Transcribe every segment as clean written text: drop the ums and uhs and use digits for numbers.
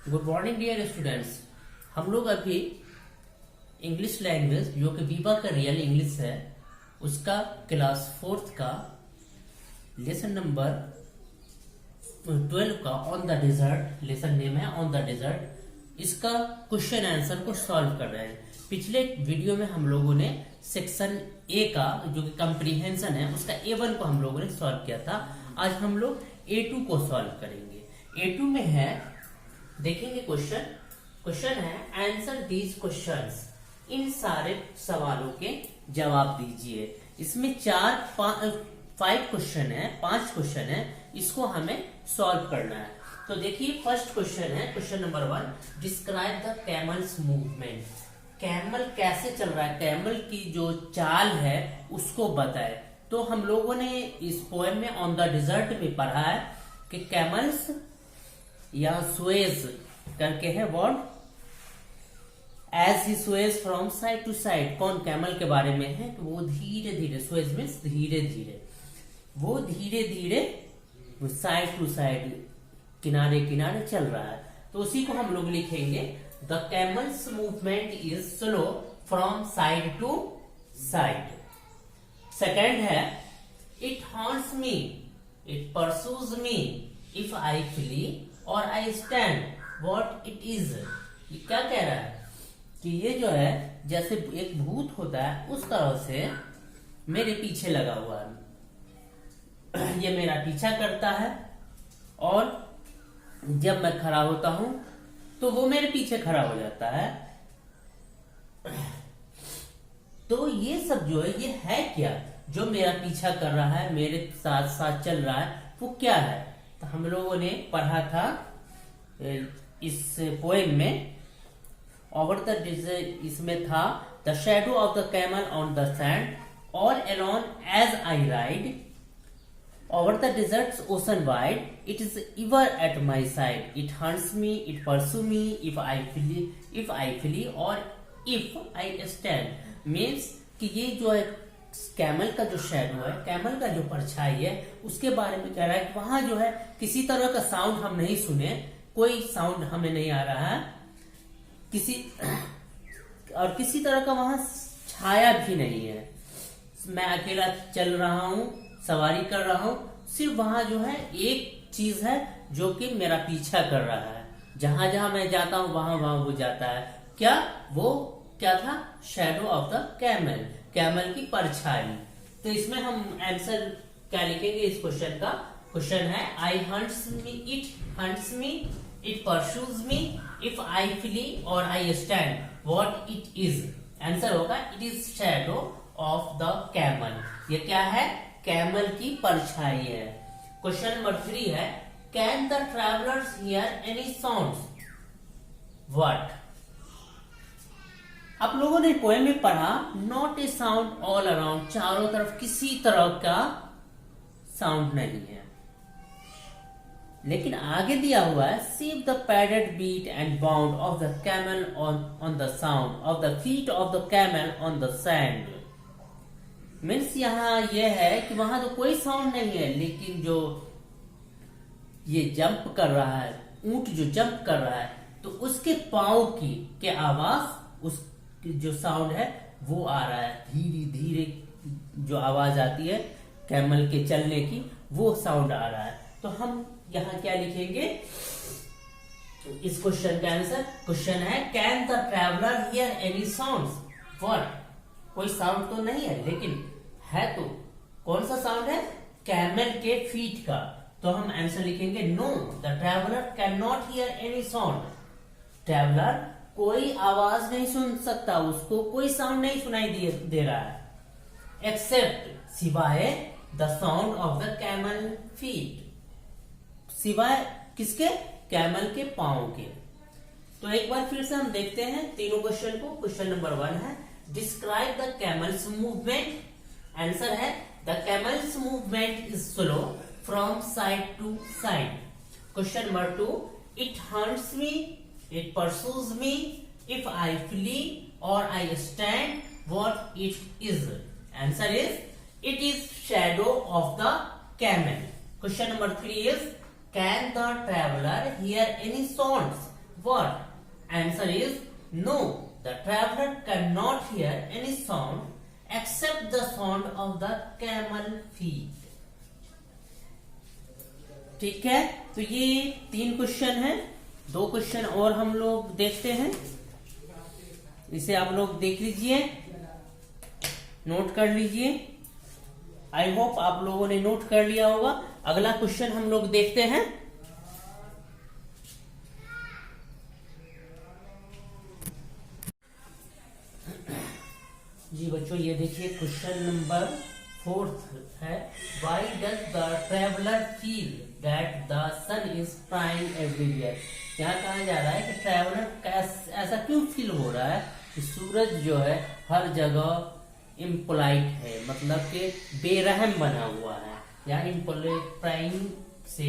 Good morning dear students. हम लोग अभी इंग्लिश लैंग्वेज जो कि विवा का रियल इंग्लिश है उसका क्लास 4th का लेसन नंबर 12 का on the desert lesson name है ऑन द डेजर्ट। इसका क्वेश्चन आंसर को सॉल्व कर रहे हैं। पिछले वीडियो में हम लोगों ने सेक्शन ए का जो कि कंप्रीहेंशन है उसका A1 को हम लोगों ने सॉल्व किया था। आज हम लोग A2 को सॉल्व करेंगे। A2 में है, देखेंगे क्वेश्चन है आंसर दीज क्वेश्चंस। इन सारे सवालों के जवाब दीजिए। इसमें 5 क्वेश्चन है, 5 क्वेश्चन है, इसको हमें सॉल्व करना है। तो देखिए फर्स्ट क्वेश्चन है, question number 1, describe the camels movement. Camel कैसे चल रहा है, कैमल की जो चाल है उसको बताए। तो हम लोगों ने इस पोएम में ऑन द डेजर्ट में पढ़ा है कि कैमल्स या स्वेज करके है word, as he sways from side to side. कौन कैमल के बारे में है कि वो धीरे धीरे, स्वेज मीन्स धीरे धीरे, वो धीरे धीरे साइड टू साइड, किनारे किनारे चल रहा है। तो उसी को हम लोग लिखेंगे the camels movement is slow from side to side. Second है it haunts me, it pursues me, if I flee or I stand what it is. ये क्या कह रहा है कि ये जो है जैसे एक भूत होता है उस तरह से मेरे पीछे लगा हुआ है। ये मेरा पीछा करता है और जब मैं खड़ा होता हूं तो वो मेरे पीछे खड़ा हो जाता है। तो ये सब जो है ये है क्या, जो मेरा पीछा कर रहा है, मेरे साथ साथ चल रहा है, वो क्या है। तो हम लोगों ने पढ़ा था इस पोएम में ओवर द डेजर्ट, इसमें था the shadow of the camel on the sand all alone as I ride over the desert's ocean wide it is ever at my side it hunts me it pursue me if I flee or if I stand. Means कि ये जो है camel का जो shadow है, camel का जो परछाई है, उसके बारे में कह रहा है कि वहां जो है किसी तरह का साउंड हम नहीं सुने, कोई साउंड हमें नहीं आ रहा है और किसी तरह का वहां छाया भी नहीं है। मैं अकेला चल रहा हूं, सवारी कर रहा हूं, सिर्फ वहां जो है एक चीज है जो कि मेरा पीछा कर रहा है। जहां जहां मैं जाता हूं वहां वहां वो जाता है। क्या वो क्या था, shadow of the camel, camel की परछाई। तो इसमें हम आंसर क्या लिखेंगे इस क्वेश्चन का। क्वेश्चन है I hunts me, it hunts me, it pursues me, if I flee or I stand what it is. Answer होगा it is shadow of the camel. ये क्या है, कैमल की परछाई है। क्वेश्चन नंबर 3 है can the travellers here any sounds what. आप लोगों ने पोएम में पढ़ा not a sound all around, चारों तरफ किसी तरह का साउंड नहीं है। लेकिन आगे दिया हुआ है save the padded beat and bound of the camel on the sound of the feet of the camel on the sand. Means यहाँ यह है कि वहां तो कोई साउंड नहीं है, लेकिन जो ये जंप कर रहा है, ऊंट जो जंप कर रहा है, तो उसके पांव की के आवाज, उस जो साउंड है वो आ रहा है। धीरे धीरे जो आवाज आती है कैमल के चलने की, वो साउंड आ रहा है। तो हम यहाँ क्या लिखेंगे इस क्वेश्चन का आंसर। क्वेश्चन है can the traveller hear any sounds what. कोई साउंड तो नहीं है, लेकिन है तो कौन सा साउंड है, कैमल के फीट का। तो हम आंसर लिखेंगे know the traveller can not here any sound. Traveller कोई आवाज नहीं सुन सकता, उसको कोई साउंड नहीं सुनाई दे रहा है एक्सेप्ट, सिवाय the sound of the camel feet, सिवाय किसके, कैमल के पांव के। तो एक बार फिर से हम देखते हैं तीनों क्वेश्चन को। क्वेश्चन नंबर 1 है describe the camels movement. Answer है the camels movement is slow from side to side. Question number 2 it hunts me, it pursues me, if I flee or I stand what it is. Answer is it is shadow of the camel. Question number 3 is can the traveller hear any sounds what? Answer is no. The traveler cannot hear any sound except the sound of the camel feet. ठीक है, तो ये 3 question है। 2 question और हम लोग देखते हैं, इसे आप लोग देख लीजिए, नोट कर लीजिए। आई होप आप लोगों ने नोट कर लिया होगा। अगला क्वेश्चन हम लोग देखते हैं। जी बच्चों, ये देखिए क्वेश्चन नंबर 4 है। Why does the traveller feel that the sun is prime everywhere? यहाँ कहा जा रहा है कि ट्रेवलर ऐसा क्यों फील हो रहा है कि सूरज जो है हर जगह इम्पोलाइट है, मतलब कि बेरहम बना हुआ है, या इम्पोलाइट प्राइम से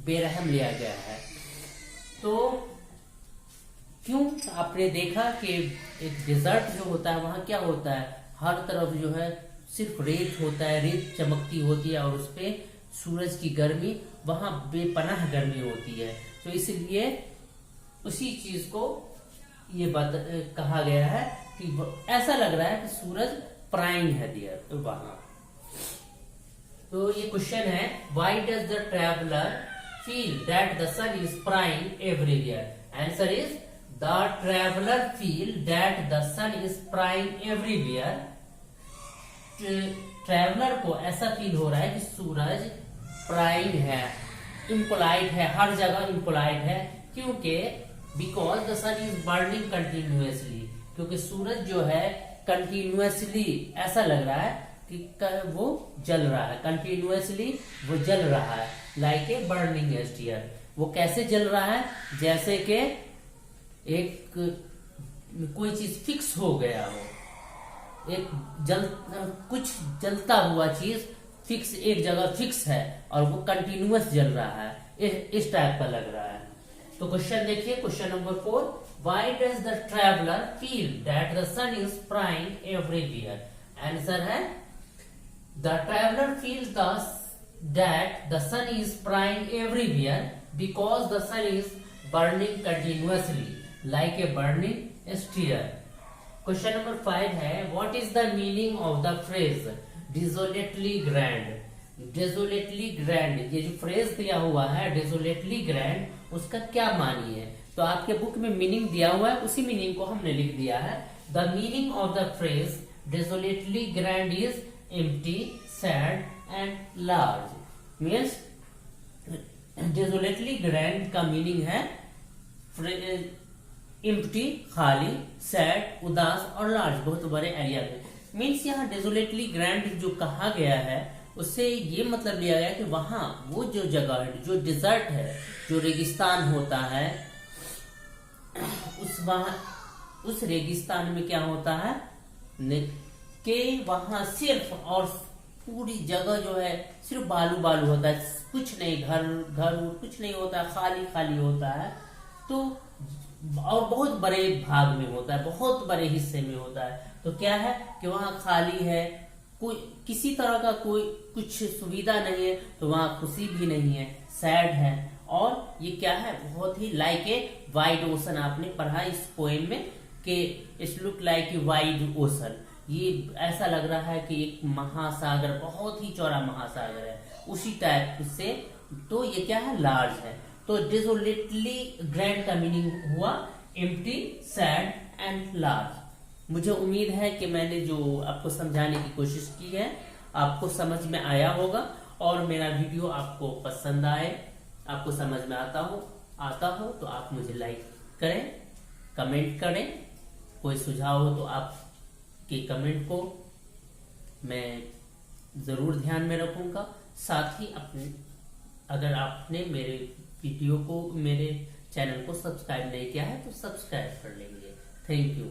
बेरहम लिया गया है। तो क्यों? आपने देखा कि एक डेजर्ट जो होता है वहां क्या होता है, हर तरफ जो है सिर्फ रेत होता है, रेत चमकती होती है और उस पे सूरज की गर्मी, वहां बेपनाह गर्मी होती है। तो इसलिए उसी चीज को ये बात कहा गया है कि ऐसा लग रहा है कि सूरज प्राइम है दियर वहां। तो ये क्वेश्चन है, why does the traveller feel that the sun is prime everywhere? Answer is the traveller feel that the sun is prime everywhere. Traveller को ऐसा फील हो रहा है कि सूरज प्राइम है, इम्पोलाइट है, हर जगह इम्पोलाइट है। क्योंकि because the sun is burning continuously, क्योंकि सूरज जो है कंटिन्यूअसली ऐसा लग रहा है कि वो जल रहा है, कंटिन्यूअसली वो जल रहा है, लाइक ए बर्निंग स्टीयर। वो कैसे जल रहा है? जैसे कि एक कोई चीज फिक्स हो गया हो, एक कुछ जलता हुआ चीज फिक्स एक जगह फिक्स है और वो कंटिन्यूअस जल रहा है, इस टाइप का लग रहा है। तो क्वेश्चन देखिए, question number 4, why does the traveller feel that the sun is prime everywhere? Answer है the traveller feels that the sun is prime everywhere because the sun is burning continuously like a burning steer. Question number 5 है, what is the meaning of the phrase desolately grand? Desolately grand, ये जो phrase दिया हुआ है डेजोलेटली grand, उसका क्या मानी है? तो आपके बुक में मीनिंग दिया हुआ है, उसी मीनिंग को हमने लिख दिया है। The meaning of the phrase desolately grand is empty, sad and large. Means desolately grand का मीनिंग है एम्प्टी, खाली, सैड, उदास, और लार्ज, बहुत बड़े एरिया में। मीन्स यहाँ डेजोलेटली ग्रैंड जो कहा गया है उससे ये मतलब लिया गया कि वहां वो जो जगह है, जो डिजर्ट है, जो रेगिस्तान होता है, उस रेगिस्तान में क्या होता है कि वहां सिर्फ और पूरी जगह जो है सिर्फ बालू बालू होता है, कुछ नहीं, घर कुछ नहीं होता, खाली खाली होता है। तो और बहुत बड़े भाग में होता है, बहुत बड़े हिस्से में होता है। तो क्या है कि वहां खाली है, कोई किसी तरह का कोई कुछ सुविधा नहीं है, तो वहां खुशी भी नहीं है, सैड है। और ये क्या है, बहुत ही लाइक ए वाइड ओशन, आपने पढ़ा इस पोएम में कि it's look like a wide ocean. ये ऐसा लग रहा है कि एक महासागर, बहुत ही चौड़ा महासागर है, उसी टाइप से। तो ये क्या है, लार्ज है। तो डेजोलेटली ग्रैंड का मीनिंग हुआ एम्प्टी, सैड एंड लार्ज। मुझे उम्मीद है कि मैंने जो आपको समझाने की कोशिश की है आपको समझ में आया होगा, और मेरा वीडियो आपको पसंद आए, आपको समझ में आता हो तो आप मुझे लाइक करें, कमेंट करें। कोई सुझाव हो तो आपके कमेंट को मैं जरूर ध्यान में रखूंगा। साथ ही अगर आपने मेरे वीडियो को, मेरे चैनल को सब्सक्राइब नहीं किया है तो सब्सक्राइब कर लेंगे। Thank you.